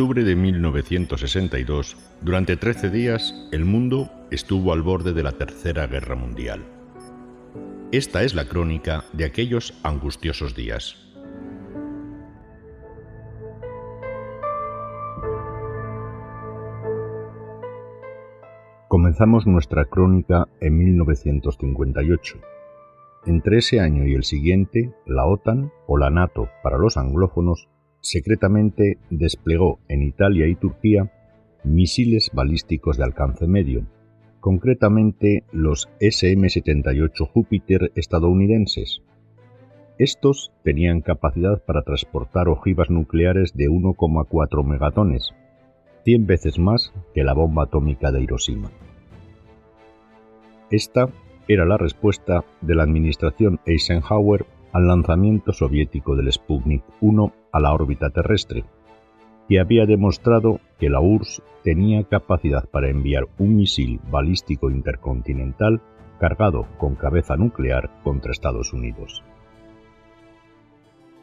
octubre de 1962, durante 13 días, el mundo estuvo al borde de la Tercera Guerra Mundial. Esta es la crónica de aquellos angustiosos días. Comenzamos nuestra crónica en 1958. Entre ese año y el siguiente, la OTAN, o la NATO para los anglófonos, secretamente desplegó en Italia y Turquía misiles balísticos de alcance medio, concretamente los SM-78 Júpiter estadounidenses. Estos tenían capacidad para transportar ojivas nucleares de 1,4 megatones, 100 veces más que la bomba atómica de Hiroshima. Esta era la respuesta de la administración Eisenhower al lanzamiento soviético del Sputnik 1 a la órbita terrestre, que había demostrado que la URSS tenía capacidad para enviar un misil balístico intercontinental cargado con cabeza nuclear contra Estados Unidos.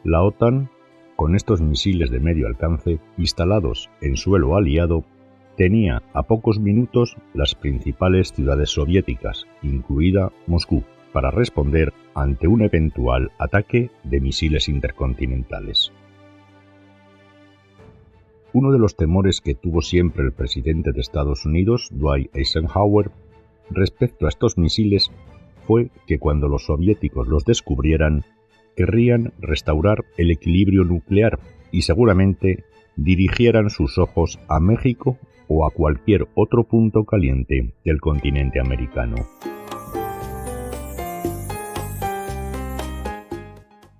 La OTAN, con estos misiles de medio alcance instalados en suelo aliado, tenía a pocos minutos las principales ciudades soviéticas, incluida Moscú, para responder ante un eventual ataque de misiles intercontinentales. Uno de los temores que tuvo siempre el presidente de Estados Unidos, Dwight Eisenhower, respecto a estos misiles fue que cuando los soviéticos los descubrieran, querrían restaurar el equilibrio nuclear y seguramente dirigieran sus ojos a México o a cualquier otro punto caliente del continente americano.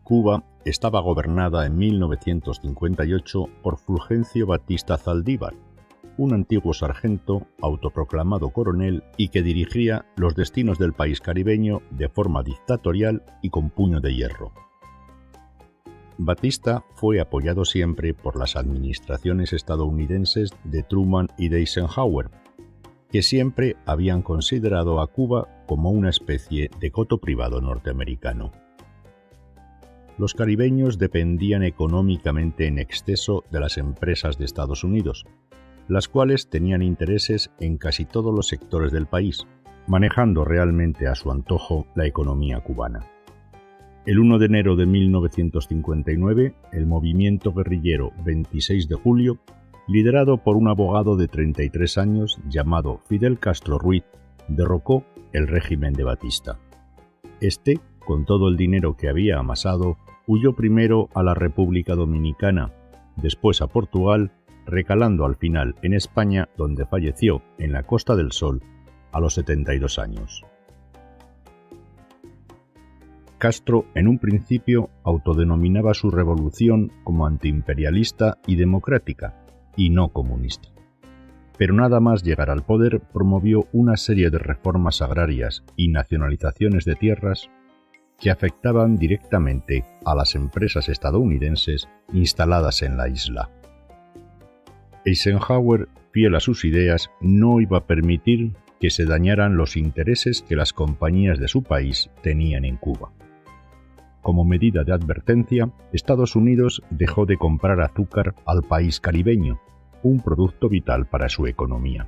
Cuba estaba gobernada en 1958 por Fulgencio Batista Zaldívar, un antiguo sargento autoproclamado coronel y que dirigía los destinos del país caribeño de forma dictatorial y con puño de hierro. Batista fue apoyado siempre por las administraciones estadounidenses de Truman y de Eisenhower, que siempre habían considerado a Cuba como una especie de coto privado norteamericano. Los caribeños dependían económicamente en exceso de las empresas de Estados Unidos, las cuales tenían intereses en casi todos los sectores del país, manejando realmente a su antojo la economía cubana. El 1 de enero de 1959, el movimiento guerrillero 26 de julio, liderado por un abogado de 33 años llamado Fidel Castro Ruiz, derrocó el régimen de Batista. Este, con todo el dinero que había amasado, huyó primero a la República Dominicana, después a Portugal, recalando al final en España, donde falleció en la Costa del Sol a los 72 años. Castro, en un principio, autodenominaba su revolución como antiimperialista y democrática, y no comunista. Pero nada más llegar al poder promovió una serie de reformas agrarias y nacionalizaciones de tierras que afectaban directamente a las empresas estadounidenses instaladas en la isla. Eisenhower, fiel a sus ideas, no iba a permitir que se dañaran los intereses que las compañías de su país tenían en Cuba. Como medida de advertencia, Estados Unidos dejó de comprar azúcar al país caribeño, un producto vital para su economía.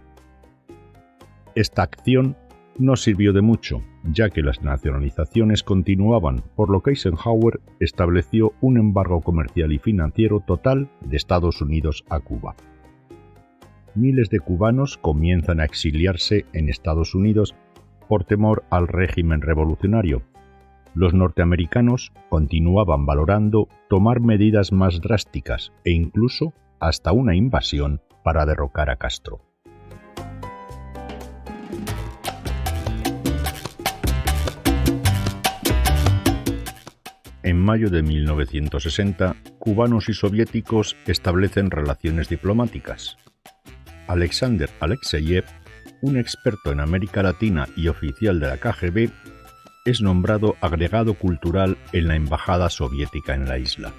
Esta acción no sirvió de mucho, ya que las nacionalizaciones continuaban, por lo que Eisenhower estableció un embargo comercial y financiero total de Estados Unidos a Cuba. Miles de cubanos comienzan a exiliarse en Estados Unidos por temor al régimen revolucionario. Los norteamericanos continuaban valorando tomar medidas más drásticas e incluso hasta una invasión para derrocar a Castro. En mayo de 1960, cubanos y soviéticos establecen relaciones diplomáticas. Alexander Alexeyev, un experto en América Latina y oficial de la KGB, es nombrado agregado cultural en la embajada soviética en la isla.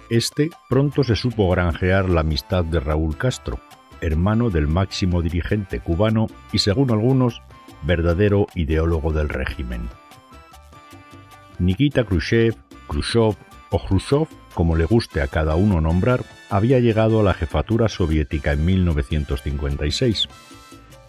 Este pronto se supo granjear la amistad de Raúl Castro, hermano del máximo dirigente cubano y, según algunos, verdadero ideólogo del régimen. Nikita Khrushchev o Jrushchov, como le guste a cada uno nombrar, había llegado a la jefatura soviética en 1956.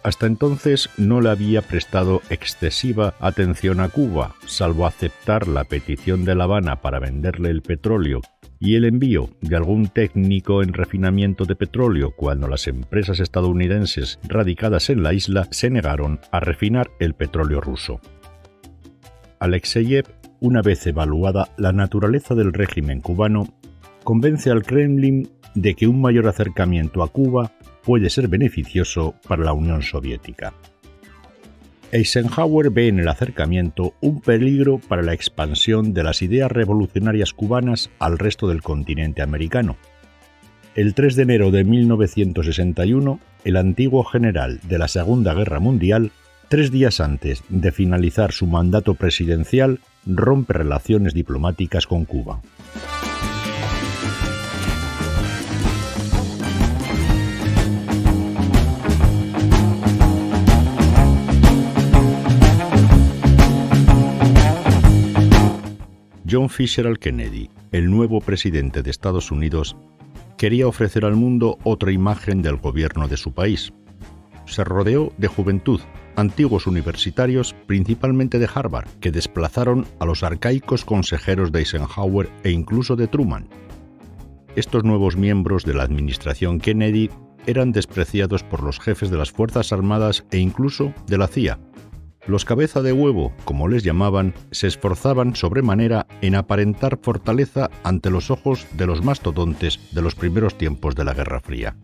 Hasta entonces no le había prestado excesiva atención a Cuba, salvo aceptar la petición de La Habana para venderle el petróleo y el envío de algún técnico en refinamiento de petróleo cuando las empresas estadounidenses radicadas en la isla se negaron a refinar el petróleo ruso. Alexeyev, una vez evaluada la naturaleza del régimen cubano, convence al Kremlin de que un mayor acercamiento a Cuba puede ser beneficioso para la Unión Soviética. Eisenhower ve en el acercamiento un peligro para la expansión de las ideas revolucionarias cubanas al resto del continente americano. El 3 de enero de 1961, el antiguo general de la Segunda Guerra Mundial, 3 días antes de finalizar su mandato presidencial, rompe relaciones diplomáticas con Cuba. John Fitzgerald Kennedy, el nuevo presidente de Estados Unidos, quería ofrecer al mundo otra imagen del gobierno de su país. Se rodeó de juventud, antiguos universitarios, principalmente de Harvard, que desplazaron a los arcaicos consejeros de Eisenhower e incluso de Truman. Estos nuevos miembros de la administración Kennedy eran despreciados por los jefes de las Fuerzas Armadas e incluso de la CIA. Los cabeza de huevo, como les llamaban, se esforzaban sobremanera en aparentar fortaleza ante los ojos de los mastodontes de los primeros tiempos de la Guerra Fría.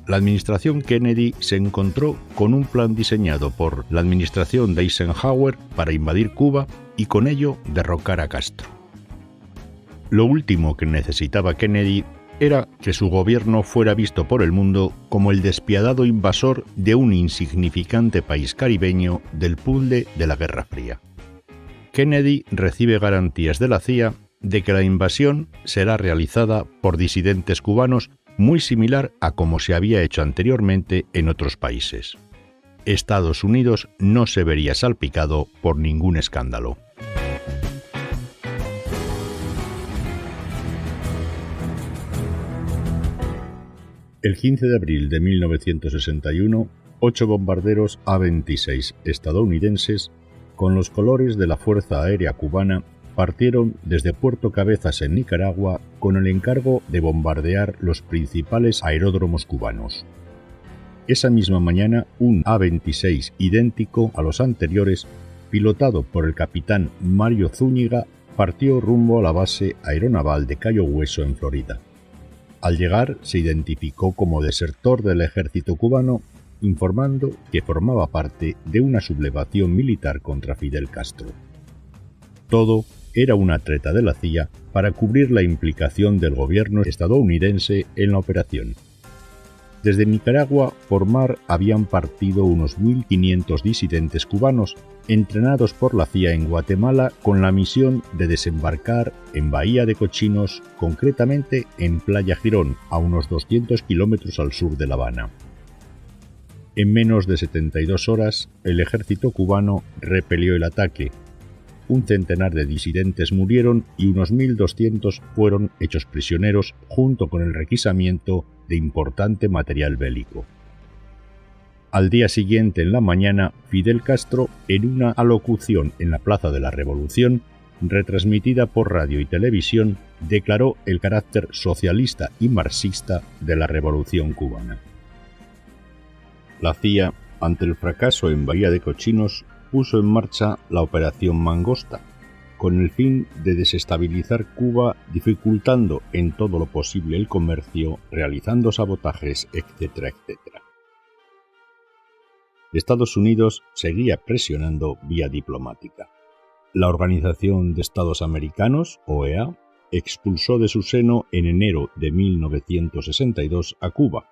La administración Kennedy se encontró con un plan diseñado por la administración de Eisenhower para invadir Cuba y con ello derrocar a Castro. Lo último que necesitaba Kennedy era que su gobierno fuera visto por el mundo como el despiadado invasor de un insignificante país caribeño del puzzle de la Guerra Fría. Kennedy recibe garantías de la CIA de que la invasión será realizada por disidentes cubanos, muy similar a como se había hecho anteriormente en otros países. Estados Unidos no se vería salpicado por ningún escándalo. El 15 de abril de 1961, 8 bombarderos A-26 estadounidenses, con los colores de la Fuerza Aérea Cubana, partieron desde Puerto Cabezas en Nicaragua con el encargo de bombardear los principales aeródromos cubanos. Esa misma mañana, un A-26 idéntico a los anteriores, pilotado por el capitán Mario Zúñiga, partió rumbo a la base aeronaval de Cayo Hueso en Florida. Al llegar, se identificó como desertor del ejército cubano, informando que formaba parte de una sublevación militar contra Fidel Castro. Todo era una treta de la CIA para cubrir la implicación del gobierno estadounidense en la operación. Desde Nicaragua por mar habían partido unos 1.500 disidentes cubanos entrenados por la CIA en Guatemala con la misión de desembarcar en Bahía de Cochinos, concretamente en Playa Girón, a unos 200 kilómetros al sur de La Habana. En menos de 72 horas, el ejército cubano repelió el ataque. Un centenar de disidentes murieron y unos 1.200 fueron hechos prisioneros junto con el requisamiento de importante material bélico. Al día siguiente, en la mañana, Fidel Castro, en una alocución en la Plaza de la Revolución, retransmitida por radio y televisión, declaró el carácter socialista y marxista de la Revolución cubana. La CIA, ante el fracaso en Bahía de Cochinos, puso en marcha la Operación Mangosta, con el fin de desestabilizar Cuba, dificultando en todo lo posible el comercio, realizando sabotajes, etc., etc. Estados Unidos seguía presionando vía diplomática. La Organización de Estados Americanos, OEA, expulsó de su seno en enero de 1962 a Cuba,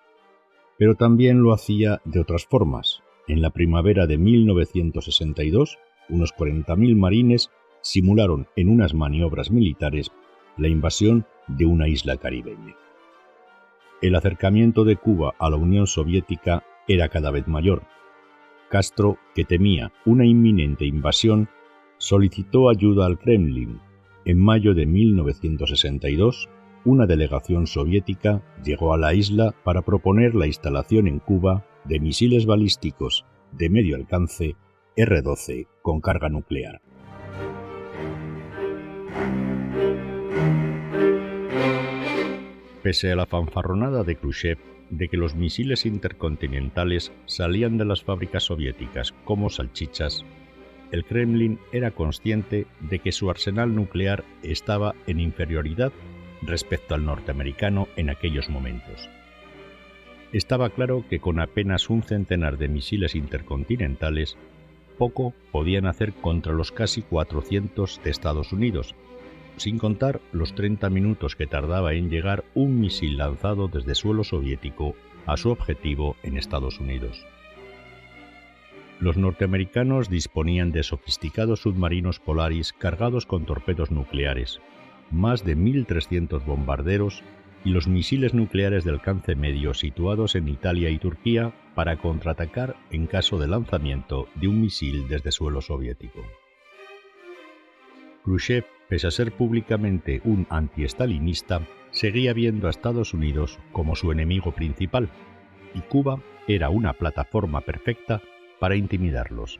pero también lo hacía de otras formas. En la primavera de 1962, unos 40.000 marines simularon en unas maniobras militares la invasión de una isla caribeña. El acercamiento de Cuba a la Unión Soviética era cada vez mayor. Castro, que temía una inminente invasión, solicitó ayuda al Kremlin, En mayo de 1962, una delegación soviética llegó a la isla para proponer la instalación en Cuba de misiles balísticos de medio alcance R-12 con carga nuclear. Pese a la fanfarronada de Khrushchev de que los misiles intercontinentales salían de las fábricas soviéticas como salchichas, el Kremlin era consciente de que su arsenal nuclear estaba en inferioridad respecto al norteamericano en aquellos momentos. Estaba claro que con apenas un centenar de misiles intercontinentales, poco podían hacer contra los casi 400 de Estados Unidos, sin contar los 30 minutos que tardaba en llegar un misil lanzado desde suelo soviético a su objetivo en Estados Unidos. Los norteamericanos disponían de sofisticados submarinos Polaris cargados con torpedos nucleares, más de 1.300 bombarderos y los misiles nucleares de alcance medio situados en Italia y Turquía para contraatacar en caso de lanzamiento de un misil desde suelo soviético. Khrushchev, pese a ser públicamente un antiestalinista, seguía viendo a Estados Unidos como su enemigo principal, y Cuba era una plataforma perfecta para intimidarlos.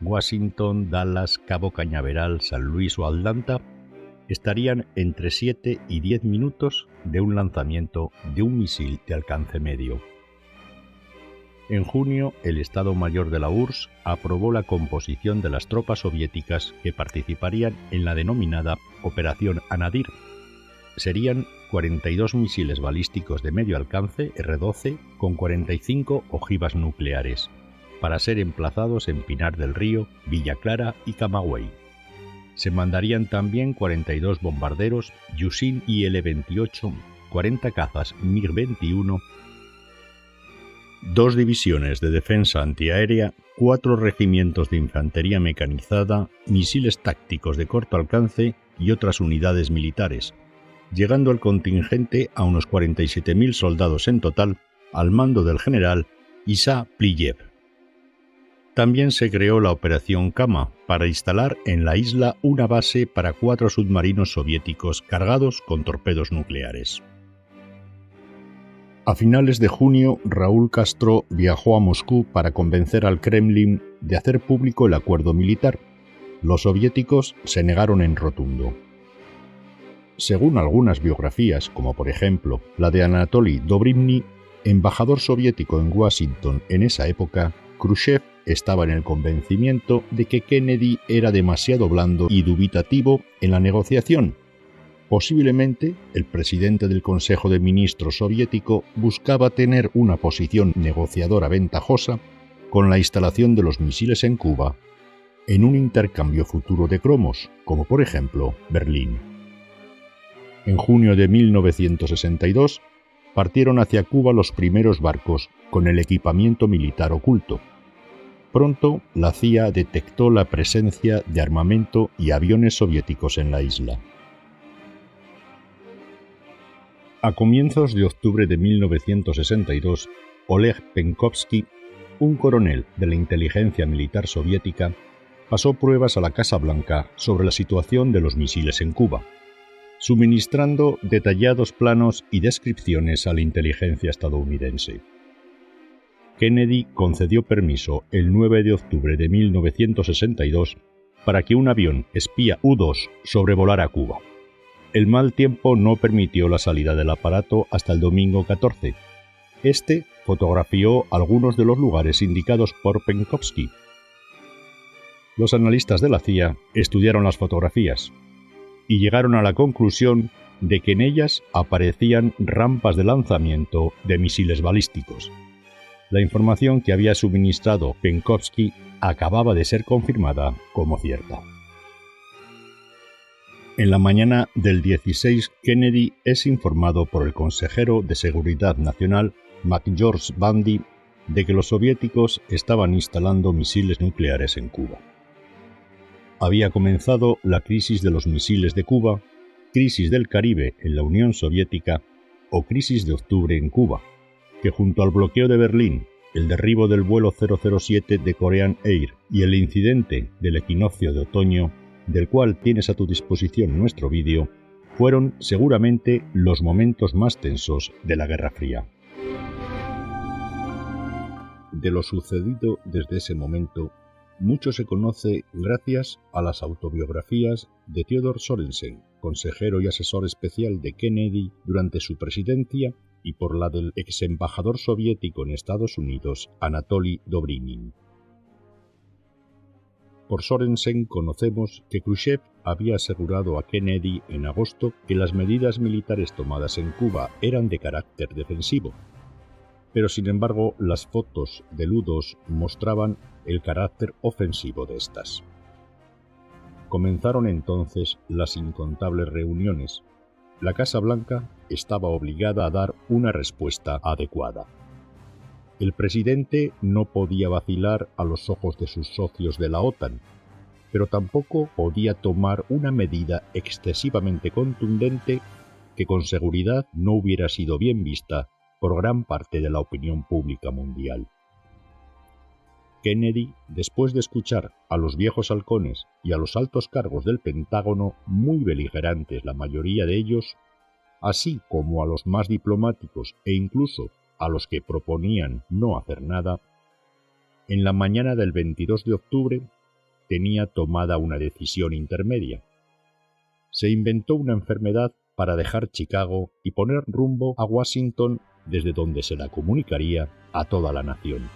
Washington, Dallas, Cabo Cañaveral, San Luis o Atlanta estarían entre 7 y 10 minutos de un lanzamiento de un misil de alcance medio. En junio, el Estado Mayor de la URSS aprobó la composición de las tropas soviéticas que participarían en la denominada Operación Anadyr. Serían 42 misiles balísticos de medio alcance R-12 con 45 ojivas nucleares, para ser emplazados en Pinar del Río, Villa Clara y Camagüey. Se mandarían también 42 bombarderos Yusin IL-28, 40 cazas MiG-21, 2 divisiones de defensa antiaérea, 4 regimientos de infantería mecanizada, misiles tácticos de corto alcance y otras unidades militares, llegando el contingente a unos 47.000 soldados en total, al mando del general Isa Pliyev. También se creó la Operación Kama para instalar en la isla una base para 4 submarinos soviéticos cargados con torpedos nucleares. A finales de junio, Raúl Castro viajó a Moscú para convencer al Kremlin de hacer público el acuerdo militar. Los soviéticos se negaron en rotundo. Según algunas biografías, como por ejemplo la de Anatoly Dobrynin, embajador soviético en Washington en esa época, Khrushchev estaba en el convencimiento de que Kennedy era demasiado blando y dubitativo en la negociación. Posiblemente, el presidente del Consejo de Ministros soviético buscaba tener una posición negociadora ventajosa con la instalación de los misiles en Cuba, en un intercambio futuro de cromos, como por ejemplo Berlín. En junio de 1962, partieron hacia Cuba los primeros barcos con el equipamiento militar oculto. Pronto, la CIA detectó la presencia de armamento y aviones soviéticos en la isla. A comienzos de octubre de 1962, Oleg Penkovsky, un coronel de la inteligencia militar soviética, pasó pruebas a la Casa Blanca sobre la situación de los misiles en Cuba, suministrando detallados planos y descripciones a la inteligencia estadounidense. Kennedy concedió permiso el 9 de octubre de 1962 para que un avión espía U-2 sobrevolara Cuba. El mal tiempo no permitió la salida del aparato hasta el domingo 14. Este fotografió algunos de los lugares indicados por Penkovsky. Los analistas de la CIA estudiaron las fotografías y llegaron a la conclusión de que en ellas aparecían rampas de lanzamiento de misiles balísticos. La información que había suministrado Penkovsky acababa de ser confirmada como cierta. En la mañana del 16, Kennedy es informado por el consejero de Seguridad Nacional, McGeorge Bundy, de que los soviéticos estaban instalando misiles nucleares en Cuba. Había comenzado la crisis de los misiles de Cuba, crisis del Caribe en la Unión Soviética o crisis de octubre en Cuba, que junto al bloqueo de Berlín, el derribo del vuelo 007 de Korean Air y el incidente del equinoccio de otoño del cual tienes a tu disposición nuestro vídeo, fueron seguramente los momentos más tensos de la Guerra Fría. De lo sucedido desde ese momento, mucho se conoce gracias a las autobiografías de Theodor Sorensen, consejero y asesor especial de Kennedy durante su presidencia, y por la del ex embajador soviético en Estados Unidos, Anatoly Dobrinin. Por Sorensen conocemos que Khrushchev había asegurado a Kennedy en agosto que las medidas militares tomadas en Cuba eran de carácter defensivo, pero sin embargo las fotos del U-2 mostraban el carácter ofensivo de estas. Comenzaron entonces las incontables reuniones. La Casa Blanca estaba obligada a dar una respuesta adecuada. El presidente no podía vacilar a los ojos de sus socios de la OTAN, pero tampoco podía tomar una medida excesivamente contundente que con seguridad no hubiera sido bien vista por gran parte de la opinión pública mundial. Kennedy, después de escuchar a los viejos halcones y a los altos cargos del Pentágono, muy beligerantes la mayoría de ellos, así como a los más diplomáticos e incluso a los que proponían no hacer nada, en la mañana del 22 de octubre tenía tomada una decisión intermedia. Se inventó una enfermedad para dejar Chicago y poner rumbo a Washington, desde donde se la comunicaría a toda la nación.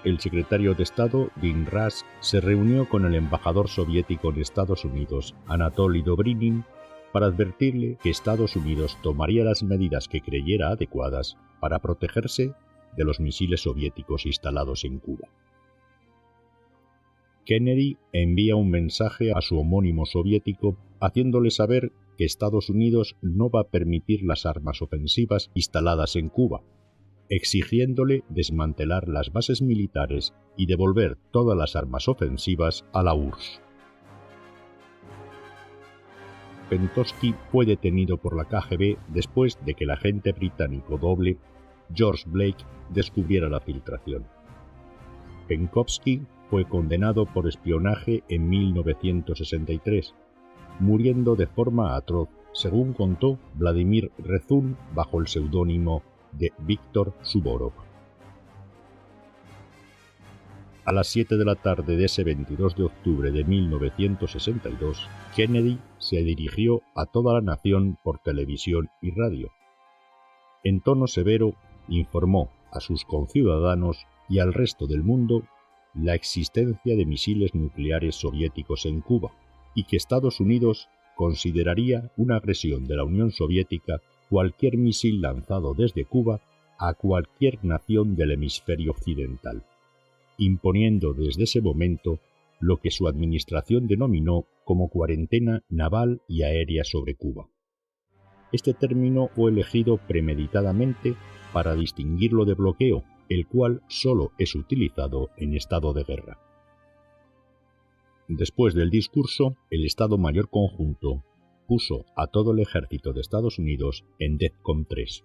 El secretario de Estado, Dean Rusk, se reunió con el embajador soviético en Estados Unidos, Anatoly Dobrinin, para advertirle que Estados Unidos tomaría las medidas que creyera adecuadas para protegerse de los misiles soviéticos instalados en Cuba. Kennedy envía un mensaje a su homónimo soviético haciéndole saber que Estados Unidos no va a permitir las armas ofensivas instaladas en Cuba, exigiéndole desmantelar las bases militares y devolver todas las armas ofensivas a la URSS. Pentovsky fue detenido por la KGB después de que el agente británico doble, George Blake, descubriera la filtración. Penkovsky fue condenado por espionaje en 1963, muriendo de forma atroz, según contó Vladimir Rezun bajo el seudónimo de Víctor Suvorov. A las 7 de la tarde de ese 22 de octubre de 1962, Kennedy se dirigió a toda la nación por televisión y radio. En tono severo, informó a sus conciudadanos y al resto del mundo la existencia de misiles nucleares soviéticos en Cuba y que Estados Unidos consideraría una agresión de la Unión Soviética cualquier misil lanzado desde Cuba a cualquier nación del hemisferio occidental, imponiendo desde ese momento lo que su administración denominó como cuarentena naval y aérea sobre Cuba. Este término fue elegido premeditadamente para distinguirlo de bloqueo, el cual solo es utilizado en estado de guerra. Después del discurso, el Estado Mayor Conjunto puso a todo el ejército de Estados Unidos en DEFCON 3.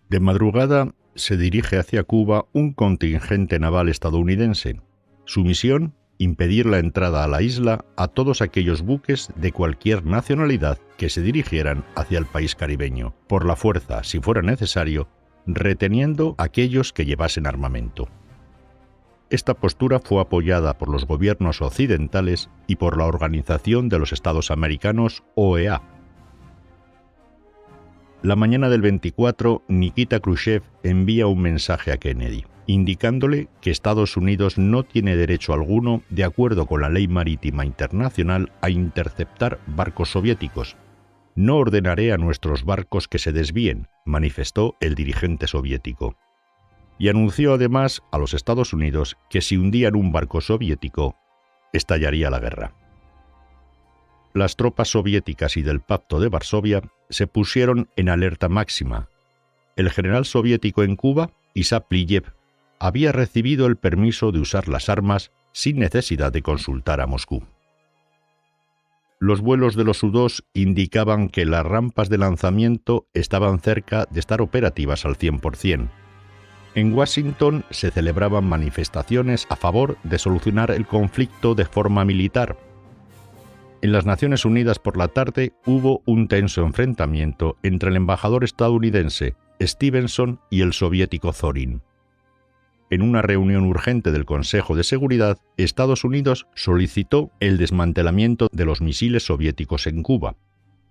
De madrugada se dirige hacia Cuba un contingente naval estadounidense. Su misión, impedir la entrada a la isla a todos aquellos buques de cualquier nacionalidad que se dirigieran hacia el país caribeño, por la fuerza, si fuera necesario, reteniendo aquellos que llevasen armamento. Esta postura fue apoyada por los gobiernos occidentales y por la Organización de los Estados Americanos, OEA. La mañana del 24, Nikita Khrushchev envía un mensaje a Kennedy, indicándole que Estados Unidos no tiene derecho alguno, de acuerdo con la ley marítima internacional, a interceptar barcos soviéticos. No ordenaré a nuestros barcos que se desvíen, manifestó el dirigente soviético. Y anunció además a los Estados Unidos que si hundían un barco soviético, estallaría la guerra. Las tropas soviéticas y del Pacto de Varsovia se pusieron en alerta máxima. El general soviético en Cuba, Isaac Pliyev, había recibido el permiso de usar las armas sin necesidad de consultar a Moscú. Los vuelos de los U-2 indicaban que las rampas de lanzamiento estaban cerca de estar operativas al 100%. En Washington se celebraban manifestaciones a favor de solucionar el conflicto de forma militar. En las Naciones Unidas por la tarde hubo un tenso enfrentamiento entre el embajador estadounidense Stevenson y el soviético Zorin. En una reunión urgente del Consejo de Seguridad, Estados Unidos solicitó el desmantelamiento de los misiles soviéticos en Cuba,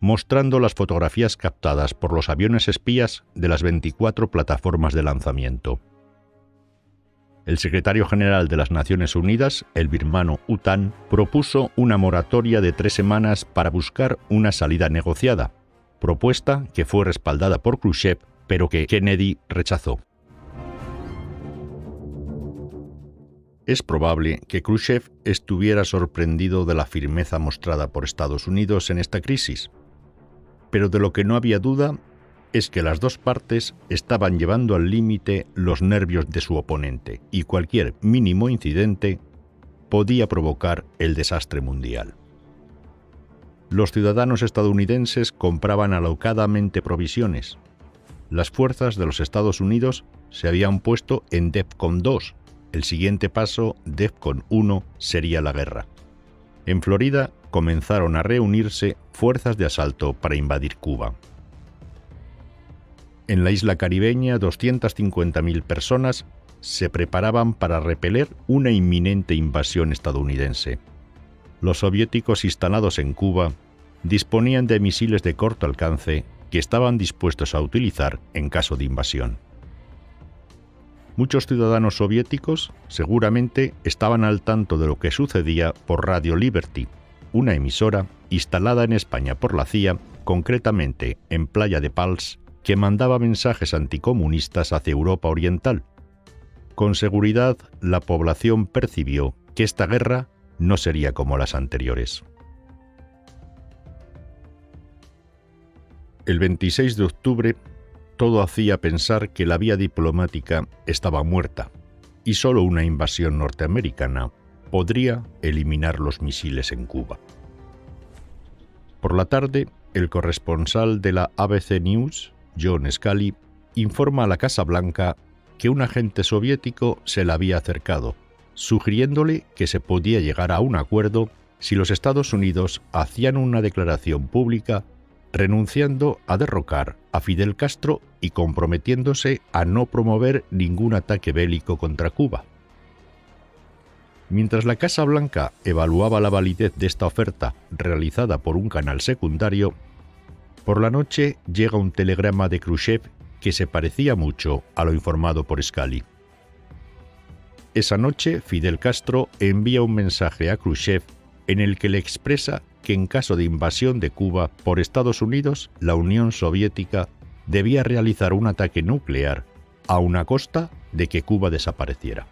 mostrando las fotografías captadas por los aviones espías de las 24 plataformas de lanzamiento. El secretario general de las Naciones Unidas, el birmano U Thant, propuso una moratoria de 3 semanas para buscar una salida negociada, propuesta que fue respaldada por Khrushchev, pero que Kennedy rechazó. Es probable que Khrushchev estuviera sorprendido de la firmeza mostrada por Estados Unidos en esta crisis, pero de lo que no había duda es que las dos partes estaban llevando al límite los nervios de su oponente, y cualquier mínimo incidente podía provocar el desastre mundial. Los ciudadanos estadounidenses compraban alocadamente provisiones. Las fuerzas de los Estados Unidos se habían puesto en DEFCON 2. El siguiente paso, DEFCON 1, sería la guerra. En Florida comenzaron a reunirse fuerzas de asalto para invadir Cuba. En la isla caribeña, 250.000 personas se preparaban para repeler una inminente invasión estadounidense. Los soviéticos instalados en Cuba disponían de misiles de corto alcance que estaban dispuestos a utilizar en caso de invasión. Muchos ciudadanos soviéticos seguramente estaban al tanto de lo que sucedía por Radio Liberty, una emisora instalada en España por la CIA, concretamente en Playa de Pals, que mandaba mensajes anticomunistas hacia Europa Oriental. Con seguridad, la población percibió que esta guerra no sería como las anteriores. El 26 de octubre, todo hacía pensar que la vía diplomática estaba muerta y solo una invasión norteamericana podría eliminar los misiles en Cuba. Por la tarde, el corresponsal de la ABC News, John Scully, informa a la Casa Blanca que un agente soviético se le había acercado, sugiriéndole que se podía llegar a un acuerdo si los Estados Unidos hacían una declaración pública renunciando a derrocar a Fidel Castro y comprometiéndose a no promover ningún ataque bélico contra Cuba. Mientras la Casa Blanca evaluaba la validez de esta oferta realizada por un canal secundario, por la noche llega un telegrama de Khrushchev que se parecía mucho a lo informado por Scully. Esa noche, Fidel Castro envía un mensaje a Khrushchev en el que le expresa que en caso de invasión de Cuba por Estados Unidos, la Unión Soviética debía realizar un ataque nuclear a una costa de que Cuba desapareciera.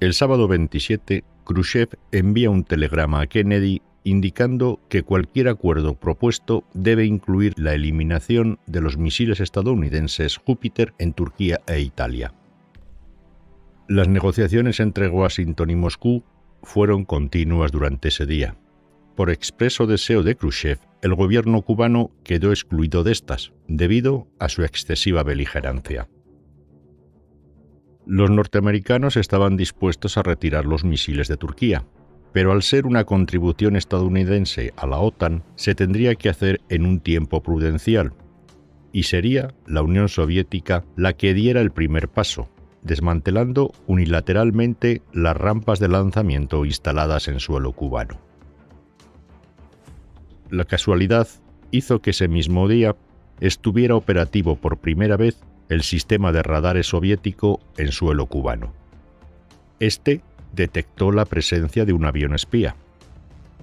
El sábado 27, Khrushchev envía un telegrama a Kennedy indicando que cualquier acuerdo propuesto debe incluir la eliminación de los misiles estadounidenses Júpiter en Turquía e Italia. Las negociaciones entre Washington y Moscú fueron continuas durante ese día. Por expreso deseo de Khrushchev, el gobierno cubano quedó excluido de estas, debido a su excesiva beligerancia. Los norteamericanos estaban dispuestos a retirar los misiles de Turquía, pero al ser una contribución estadounidense a la OTAN, se tendría que hacer en un tiempo prudencial, y sería la Unión Soviética la que diera el primer paso, desmantelando unilateralmente las rampas de lanzamiento instaladas en suelo cubano. La casualidad hizo que ese mismo día estuviera operativo por primera vez el sistema de radares soviético en suelo cubano. Este detectó la presencia de un avión espía.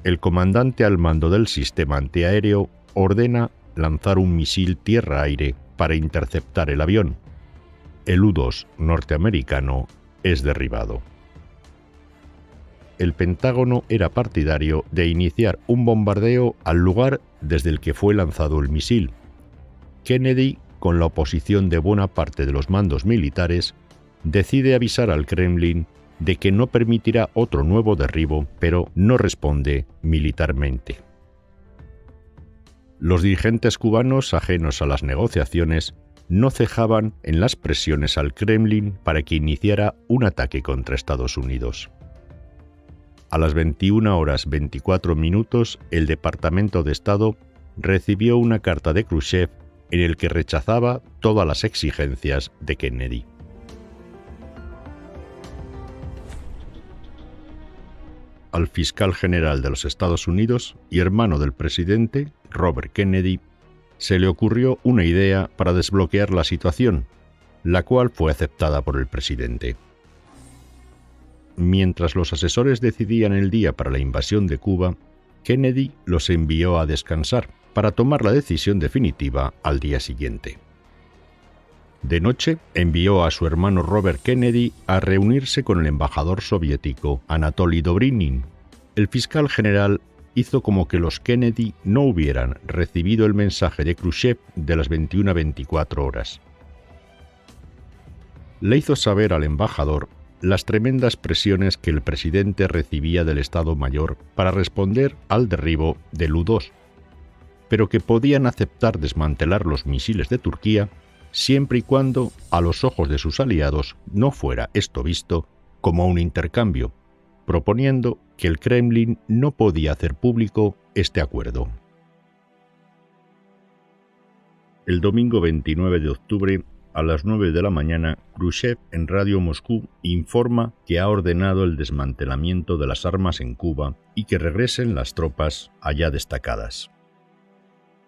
El comandante al mando del sistema antiaéreo ordena lanzar un misil tierra-aire para interceptar el avión. El U-2 norteamericano es derribado. El Pentágono era partidario de iniciar un bombardeo al lugar desde el que fue lanzado el misil. Kennedy, con la oposición de buena parte de los mandos militares, decide avisar al Kremlin de que no permitirá otro nuevo derribo, pero no responde militarmente. Los dirigentes cubanos, ajenos a las negociaciones, no cejaban en las presiones al Kremlin para que iniciara un ataque contra Estados Unidos. A las 21:24, el Departamento de Estado recibió una carta de Khrushchev en el que rechazaba todas las exigencias de Kennedy. Al fiscal general de los Estados Unidos y hermano del presidente, Robert Kennedy, se le ocurrió una idea para desbloquear la situación, la cual fue aceptada por el presidente. Mientras los asesores decidían el día para la invasión de Cuba, Kennedy los envió a descansar para tomar la decisión definitiva al día siguiente. De noche, envió a su hermano Robert Kennedy a reunirse con el embajador soviético Anatoly Dobrynin. El fiscal general hizo como que los Kennedy no hubieran recibido el mensaje de Khrushchev de las 21:24. Le hizo saber al embajador las tremendas presiones que el presidente recibía del Estado Mayor para responder al derribo del U-2, pero que podían aceptar desmantelar los misiles de Turquía siempre y cuando, a los ojos de sus aliados, no fuera esto visto como un intercambio, proponiendo que el Kremlin no podía hacer público este acuerdo. El domingo 29 de octubre, a las 9 de la mañana, Khrushchev en Radio Moscú informa que ha ordenado el desmantelamiento de las armas en Cuba y que regresen las tropas allá destacadas.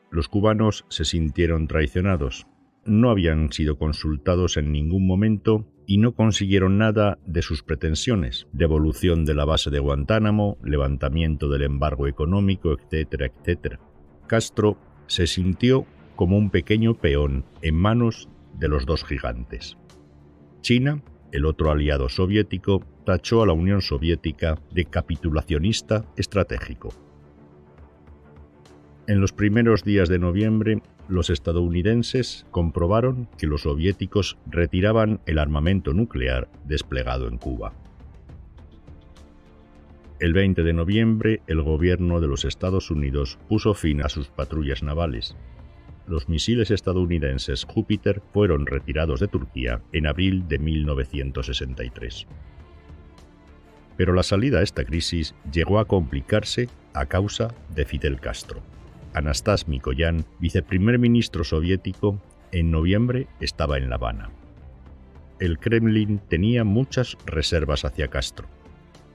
Los cubanos se sintieron traicionados. No habían sido consultados en ningún momento y no consiguieron nada de sus pretensiones: devolución de la base de Guantánamo, levantamiento del embargo económico, etcétera, etcétera. Castro se sintió como un pequeño peón en manos de los dos gigantes. China, el otro aliado soviético, tachó a la Unión Soviética de capitulacionista estratégico. En los primeros días de noviembre, los estadounidenses comprobaron que los soviéticos retiraban el armamento nuclear desplegado en Cuba. El 20 de noviembre, el gobierno de los Estados Unidos puso fin a sus patrullas navales. Los misiles estadounidenses Júpiter fueron retirados de Turquía en abril de 1963. Pero la salida a esta crisis llegó a complicarse a causa de Fidel Castro. Anastas Mikoyan, viceprimer ministro soviético, en noviembre estaba en La Habana. El Kremlin tenía muchas reservas hacia Castro,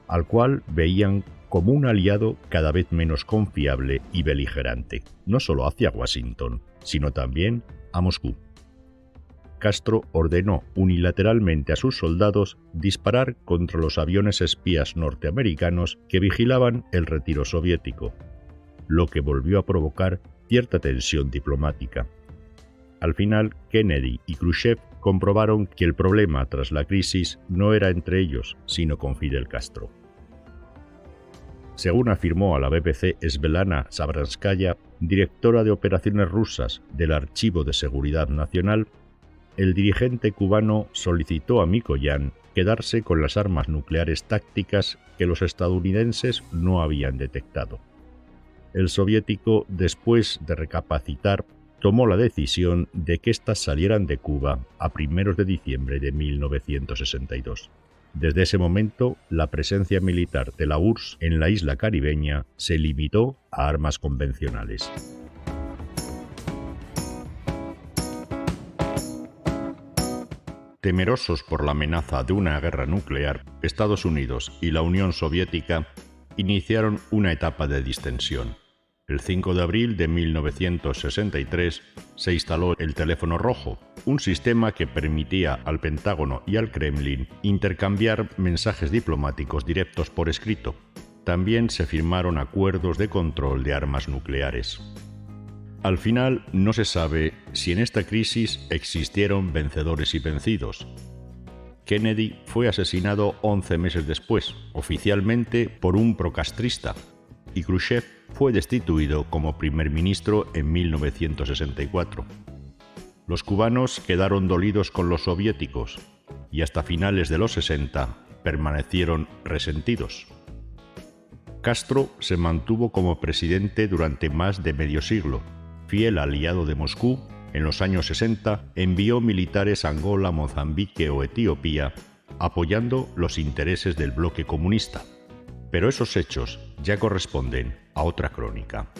al cual veían como un aliado cada vez menos confiable y beligerante, no solo hacia Washington, sino también a Moscú. Castro ordenó unilateralmente a sus soldados disparar contra los aviones espías norteamericanos que vigilaban el retiro soviético, lo que volvió a provocar cierta tensión diplomática. Al final, Kennedy y Khrushchev comprobaron que el problema tras la crisis no era entre ellos, sino con Fidel Castro. Según afirmó a la BBC Svetlana Sabranskaya, directora de operaciones rusas del Archivo de Seguridad Nacional, el dirigente cubano solicitó a Mikoyan quedarse con las armas nucleares tácticas que los estadounidenses no habían detectado. El soviético, después de recapacitar, tomó la decisión de que éstas salieran de Cuba a primeros de diciembre de 1962. Desde ese momento, la presencia militar de la URSS en la isla caribeña se limitó a armas convencionales. Temerosos por la amenaza de una guerra nuclear, Estados Unidos y la Unión Soviética iniciaron una etapa de distensión. El 5 de abril de 1963 se instaló el teléfono rojo, un sistema que permitía al Pentágono y al Kremlin intercambiar mensajes diplomáticos directos por escrito. También se firmaron acuerdos de control de armas nucleares. Al final, no se sabe si en esta crisis existieron vencedores y vencidos. Kennedy fue asesinado 11 meses después, oficialmente por un procastrista, y Khrushchev fue destituido como primer ministro en 1964. Los cubanos quedaron dolidos con los soviéticos y hasta finales de los 60 permanecieron resentidos. Castro se mantuvo como presidente durante más de medio siglo, fiel aliado de Moscú en los años 60 envió militares a Angola, Mozambique o Etiopía, apoyando los intereses del bloque comunista. Pero esos hechos ya corresponden a otra crónica.